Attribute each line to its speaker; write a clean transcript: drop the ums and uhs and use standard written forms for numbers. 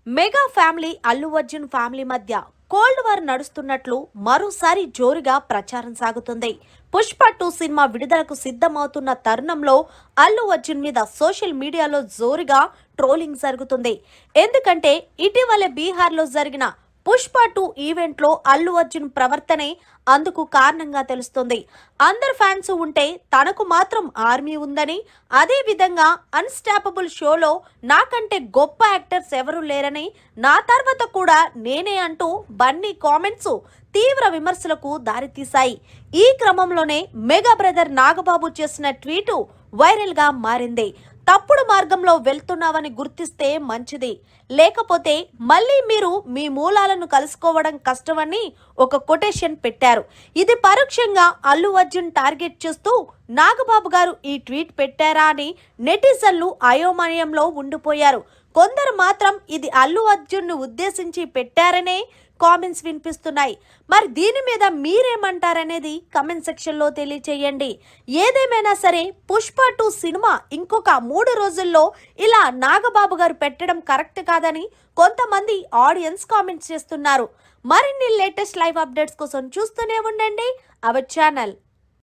Speaker 1: Mega family Allu Arjun family మధ్య cold war నడుస్తున్నట్లు మరోసారి జోరుగా ప్రచారం సాగుతుంది. పుష్ప 2 సినిమా విడుదలకు సిద్ధమవుతున్న తరుణంలో అల్లు అర్జున్ మీద సోషల్ మీడియాలో జోరుగా ట్రోలింగ్ జరుగుతుంది. ఎందుకంటే ఇటీవలే బీహార్లో జరిగిన పుష్ప 2 ఈవెంట్లో అల్లు అర్జున్ ప్రవర్తనే అందుకు కారణంగా తెలుస్తుంది. అందరు ఫ్యాన్స్ ఉంటే తనకు మాత్రం ఆర్మీ ఉందని, అదే విధంగా అన్స్టాపబుల్ షోలో నాకంటే గొప్ప యాక్టర్స్ ఎవరూ లేరని, నా తర్వాత కూడా నేనే అంటూ బన్నీ కామెంట్స్ తీవ్ర విమర్శలకు దారితీశాయి. ఈ క్రమంలోనే మెగా బ్రదర్ నాగబాబు చేసిన ట్వీటు వైరల్ గా మారింది. తప్పుడు మార్గంలో వెళ్తున్నావని గుర్తిస్తే మంచిది, లేకపోతే మళ్ళీ మీరు మీ మూలాలను కలుసుకోవడం కష్టమని ఒక కొటేషన్ పెట్టారు. ఇది పరోక్షంగా అల్లు అర్జున్ టార్గెట్ చేస్తూ నాగబాబు గారు ఈ ట్వీట్ పెట్టారా అని నెటిజన్లు అయోమయంలో ఉండిపోయారు. కొందరు మాత్రం ఇది అల్లు అర్జున్ ను ఉద్దేశించి పెట్టారనే కామెంట్స్ వినిపిస్తున్నాయి. మరి దీని మీద మీరేమంటారనేది కమెంట్ సెక్షన్ లో తెలియచేయండి. ఏదేమైనా సరే పుష్ప 2 సినిమా ఇంకొక 3 రోజుల్లో ఇలా నాగబాబు గారు పెట్టడం కరెక్ట్ కాదని కొంతమంది ఆడియన్స్ కామెంట్స్ చేస్తున్నారు. మరిన్ని లేటెస్ట్ లైవ్ అప్డేట్స్ కోసం చూస్తూనే ఉండండి అవర్ ఛానల్.